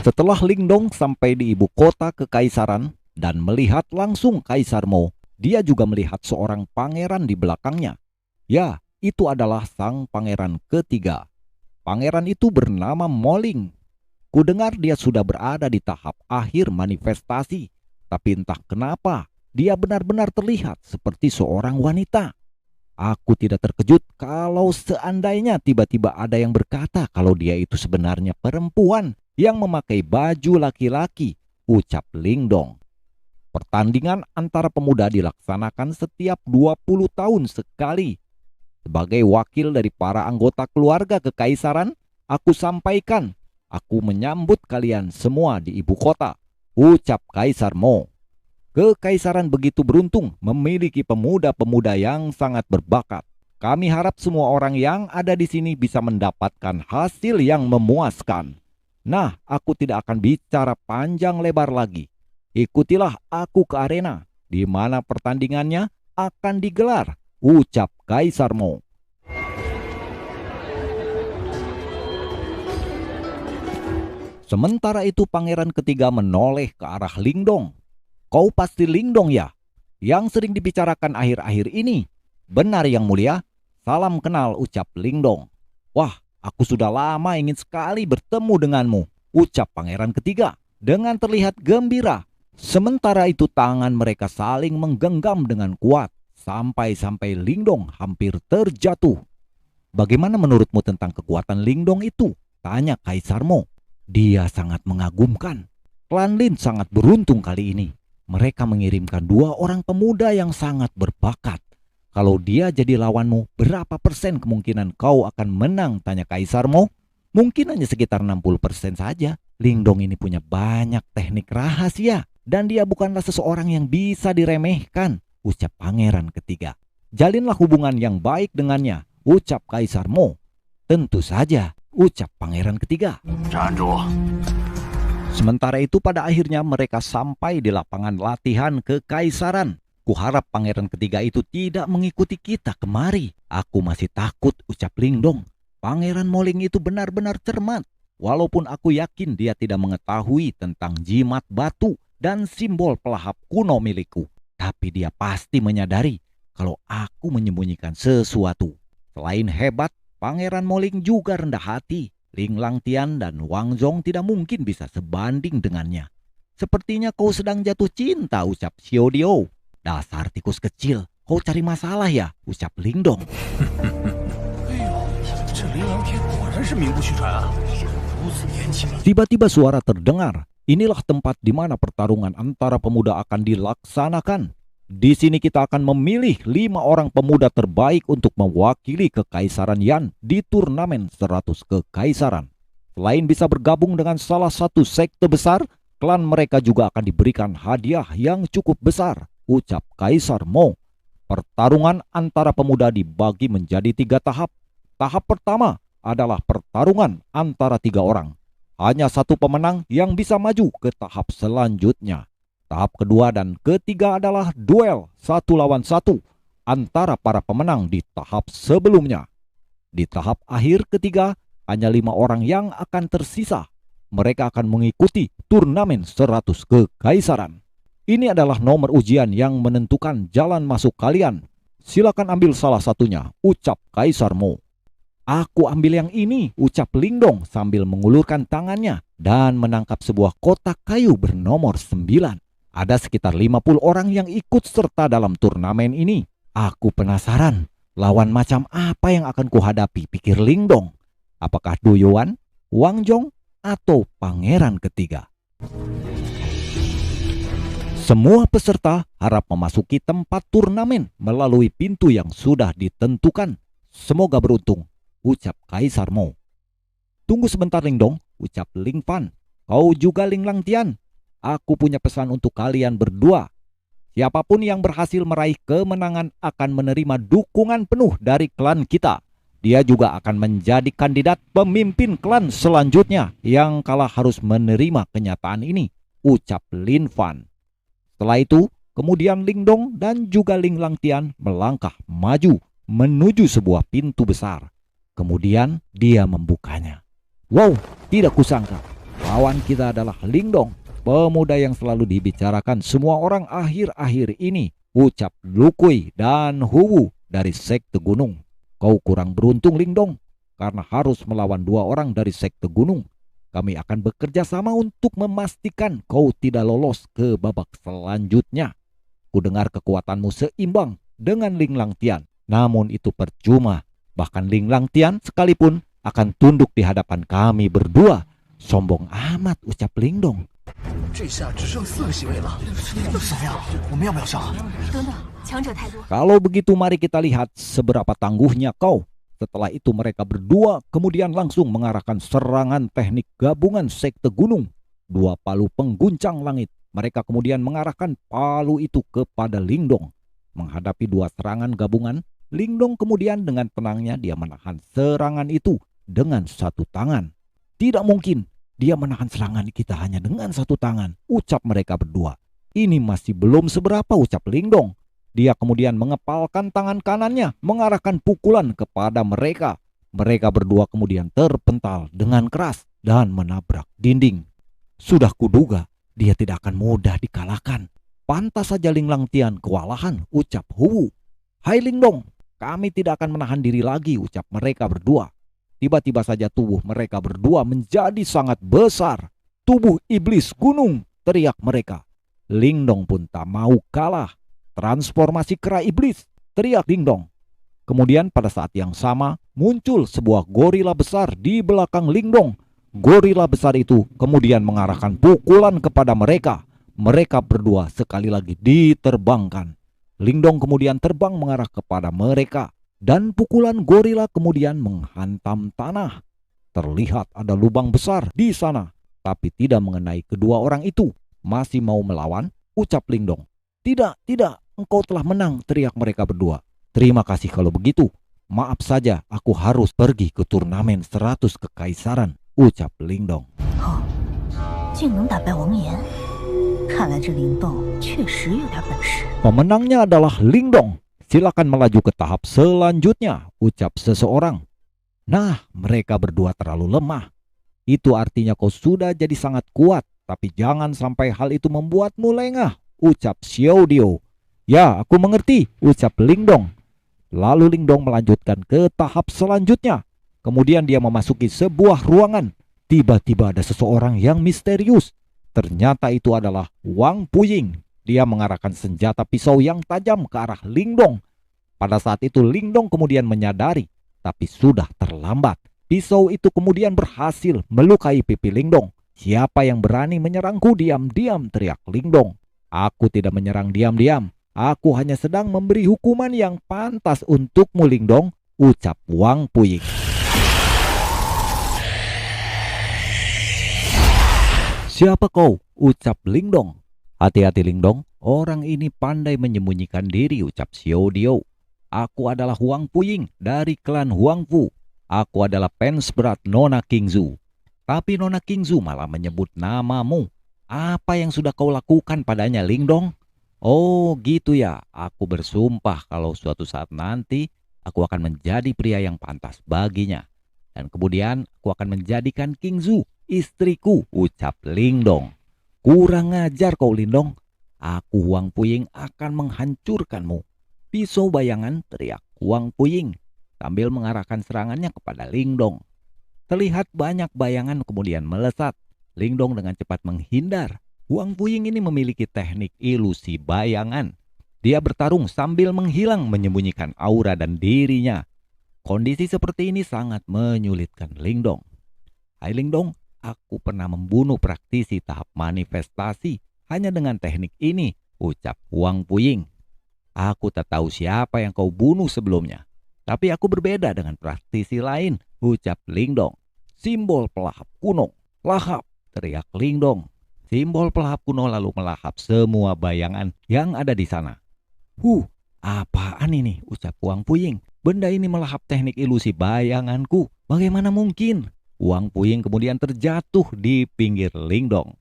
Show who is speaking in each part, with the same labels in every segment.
Speaker 1: Setelah Lingdong sampai di ibu kota kekaisaran dan melihat langsung Kaisar Mo, dia juga melihat seorang pangeran di belakangnya. Ya, itu adalah sang pangeran ketiga. Pangeran itu bernama Moling. Kudengar dia sudah berada di tahap akhir manifestasi, tapi entah kenapa dia benar-benar terlihat seperti seorang wanita. Aku tidak terkejut kalau seandainya tiba-tiba ada yang berkata kalau dia itu sebenarnya perempuan yang memakai baju laki-laki, ucap Lingdong. Pertandingan antara pemuda dilaksanakan setiap 20 tahun sekali. Sebagai wakil dari para anggota keluarga kekaisaran, aku sampaikan, aku menyambut kalian semua di ibu kota, ucap Kaisar Mo. Kekaisaran begitu beruntung memiliki pemuda-pemuda yang sangat berbakat. Kami harap semua orang yang ada di sini bisa mendapatkan hasil yang memuaskan. Nah, aku tidak akan bicara panjang lebar lagi. Ikutilah aku ke arena, di mana pertandingannya akan digelar, ucap Kaisar Mo. Sementara itu pangeran ketiga menoleh ke arah Lingdong. Kau pasti Lingdong ya? Yang sering dibicarakan akhir-akhir ini. Benar yang mulia, salam kenal, ucap Lingdong. Wah, aku sudah lama ingin sekali bertemu denganmu, ucap pangeran ketiga dengan terlihat gembira. Sementara itu tangan mereka saling menggenggam dengan kuat sampai-sampai Lingdong hampir terjatuh. Bagaimana menurutmu tentang kekuatan Lingdong itu? Tanya Kaisar Mo. Dia sangat mengagumkan. Klan Lin sangat beruntung kali ini. Mereka mengirimkan 2 orang pemuda yang sangat berbakat. Kalau dia jadi lawanmu, berapa persen kemungkinan kau akan menang? Tanya Kaisar Mo. Mungkin hanya sekitar 60% saja. Lingdong ini punya banyak teknik rahasia. Dan dia bukanlah seseorang yang bisa diremehkan, ucap pangeran ketiga. Jalinlah hubungan yang baik dengannya, ucap Kaisar Mo. Tentu saja, ucap pangeran ketiga. Sementara itu pada akhirnya mereka sampai di lapangan latihan kekaisaran. Kuharap pangeran ketiga itu tidak mengikuti kita kemari. Aku masih takut, ucap Lingdong. Pangeran Moling itu benar-benar cermat. Walaupun aku yakin dia tidak mengetahui tentang jimat batu dan simbol pelahap kuno milikku. Tapi dia pasti menyadari kalau aku menyembunyikan sesuatu. Selain hebat, Pangeran Moling juga rendah hati. Ling Langtian dan Wang Zhong tidak mungkin bisa sebanding dengannya. Sepertinya kau sedang jatuh cinta, ucap Xiao Dio. Dasar tikus kecil, kau cari masalah ya, ucap Lingdong. Tiba-tiba suara terdengar. Inilah tempat di mana pertarungan antara pemuda akan dilaksanakan. Di sini kita akan memilih 5 orang pemuda terbaik untuk mewakili Kekaisaran Yan di turnamen 100 Kekaisaran. Selain bisa bergabung dengan salah satu sekte besar, klan mereka juga akan diberikan hadiah yang cukup besar, ucap Kaisar Mo. Pertarungan antara pemuda dibagi menjadi 3 tahap. Tahap pertama adalah pertarungan antara 3 orang. Hanya satu pemenang yang bisa maju ke tahap selanjutnya. Tahap kedua dan ketiga adalah duel 1 lawan 1 antara para pemenang di tahap sebelumnya. Di tahap akhir ketiga, hanya 5 orang yang akan tersisa. Mereka akan mengikuti turnamen 100 Kekaisaran. Ini adalah nomor ujian yang menentukan jalan masuk kalian. Silakan ambil salah satunya, ucap Kaisar Mo. Aku ambil yang ini, ucap Lingdong sambil mengulurkan tangannya dan menangkap sebuah kotak kayu bernomor 9. Ada sekitar 50 orang yang ikut serta dalam turnamen ini. Aku penasaran, lawan macam apa yang akan kuhadapi, pikir Lingdong. Apakah Du Yuan, Wang Zhong, atau pangeran ketiga? Semua peserta harap memasuki tempat turnamen melalui pintu yang sudah ditentukan. Semoga beruntung, ucap Kaisar Mo. Tunggu sebentar Lingdong, ucap Ling Fan. Kau juga Ling Langtian. Aku punya pesan untuk kalian berdua. Siapapun yang berhasil meraih kemenangan akan menerima dukungan penuh dari klan kita. Dia juga akan menjadi kandidat pemimpin klan selanjutnya. Yang kalah harus menerima kenyataan ini, ucap Lin Fan. Setelah itu, kemudian Lingdong dan juga Ling Langtian melangkah maju menuju sebuah pintu besar. Kemudian dia membukanya. Wow, tidak kusangka. Lawan kita adalah Lingdong, pemuda yang selalu dibicarakan semua orang akhir-akhir ini, ucap Lukui dan Huwu dari Sekte Gunung. Kau kurang beruntung Lingdong, karena harus melawan 2 orang dari Sekte Gunung. Kami akan bekerja sama untuk memastikan kau tidak lolos ke babak selanjutnya. Kudengar kekuatanmu seimbang dengan Ling Langtian, namun itu percuma. Bahkan Ling Langtian sekalipun akan tunduk di hadapan kami berdua. Sombong amat, ucap Lingdong. Kalau begitu mari kita lihat seberapa tangguhnya kau. Setelah itu mereka berdua kemudian langsung mengarahkan serangan teknik gabungan Sekte Gunung. 2 palu pengguncang langit. Mereka kemudian mengarahkan palu itu kepada Lingdong. Menghadapi 2 serangan gabungan, Lingdong kemudian dengan tenangnya dia menahan serangan itu dengan 1 tangan. Tidak mungkin dia menahan serangan kita hanya dengan 1 tangan, ucap mereka berdua. Ini masih belum seberapa, ucap Lingdong. Dia kemudian mengepalkan tangan kanannya, mengarahkan pukulan kepada mereka. Mereka berdua kemudian terpental dengan keras dan menabrak dinding. Sudah kuduga, dia tidak akan mudah dikalahkan. Pantas saja Ling Langtian kewalahan, ucap Huwu. Hai Lingdong, kami tidak akan menahan diri lagi, ucap mereka berdua. Tiba-tiba saja tubuh mereka berdua menjadi sangat besar. Tubuh iblis gunung, teriak mereka. Lingdong pun tak mau kalah. Transformasi kera iblis, teriak Lingdong. Kemudian pada saat yang sama muncul sebuah gorila besar di belakang Lingdong. Gorila besar itu kemudian mengarahkan pukulan kepada mereka. Mereka berdua sekali lagi diterbangkan. Lingdong kemudian terbang mengarah kepada mereka. Dan pukulan gorila kemudian menghantam tanah. Terlihat ada lubang besar di sana. Tapi tidak mengenai kedua orang itu. Masih mau melawan? Ucap Lingdong. Tidak, engkau telah menang, teriak mereka berdua. Terima kasih kalau begitu. Maaf saja, aku harus pergi ke turnamen 100 kekaisaran, ucap Lingdong. Pemenangnya adalah Lingdong. Silakan melaju ke tahap selanjutnya, ucap seseorang. Nah, mereka berdua terlalu lemah. Itu artinya kau sudah jadi sangat kuat, tapi jangan sampai hal itu membuatmu lengah, ucap Xiao Dio. Ya, aku mengerti, ucap Lingdong. Lalu Lingdong melanjutkan ke tahap selanjutnya. Kemudian dia memasuki sebuah ruangan. Tiba-tiba ada seseorang yang misterius. Ternyata itu adalah Wang Puying. Dia mengarahkan senjata pisau yang tajam ke arah Lingdong. Pada saat itu Lingdong kemudian menyadari, tapi sudah terlambat. Pisau itu kemudian berhasil melukai pipi Lingdong. Siapa yang berani menyerangku diam-diam, teriak Lingdong. Aku tidak menyerang diam-diam. Aku hanya sedang memberi hukuman yang pantas untukmu Lingdong, ucap Wang Puying. Siapa kau? Ucap Lingdong. Hati-hati Lingdong, orang ini pandai menyembunyikan diri, ucap Xiao Dio. Aku adalah Wang Puying dari klan Huangfu. Aku adalah fans berat Nona Qingzu. Tapi Nona Qingzu malah menyebut namamu. Apa yang sudah kau lakukan padanya Lingdong? Oh gitu ya, aku bersumpah kalau suatu saat nanti aku akan menjadi pria yang pantas baginya. Dan kemudian aku akan menjadikan Qingzu istriku, ucap Lingdong. Kurang ajar kau Lingdong. Aku Wang Puying akan menghancurkanmu. Pisau bayangan, teriak Wang Puying sambil mengarahkan serangannya kepada Lingdong. Terlihat banyak bayangan kemudian melesat. Lingdong dengan cepat menghindar. Wang Puying ini memiliki teknik ilusi bayangan. Dia bertarung sambil menghilang menyembunyikan aura dan dirinya. Kondisi seperti ini sangat menyulitkan Lingdong. Hai Lingdong, aku pernah membunuh praktisi tahap manifestasi hanya dengan teknik ini, ucap Wang Puying. Aku tak tahu siapa yang kau bunuh sebelumnya. Tapi aku berbeda dengan praktisi lain, ucap Lingdong. Simbol pelahap kuno, lahap, teriak Lingdong. Simbol pelahap kuno lalu melahap semua bayangan yang ada di sana. Apaan ini? Ucap Wang Puying. Benda ini melahap teknik ilusi bayanganku. Bagaimana mungkin? Wang Puying kemudian terjatuh di pinggir Lingdong.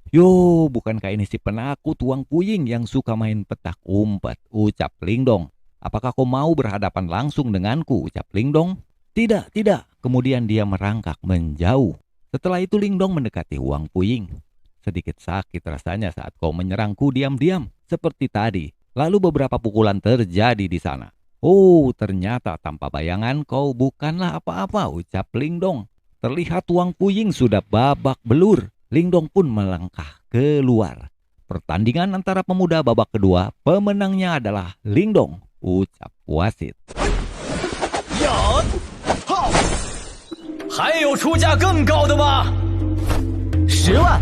Speaker 1: Yo, bukankah ini si penakut Wang Puying yang suka main petak umpet? Ucap Lingdong. Apakah kau mau berhadapan langsung denganku? Ucap Lingdong. Tidak. Kemudian dia merangkak menjauh. Setelah itu Lingdong mendekati Huang Puying. Sedikit sakit rasanya saat kau menyerangku diam-diam seperti tadi. Lalu beberapa pukulan terjadi di sana. Oh, ternyata tanpa bayangan kau bukanlah apa-apa, ucap Lingdong. Terlihat Huang Puying sudah babak belur. Lingdong pun melangkah keluar. Pertandingan antara pemuda babak kedua, pemenangnya adalah Lingdong, ucap wasit.
Speaker 2: 还有出价更高的吗？10万。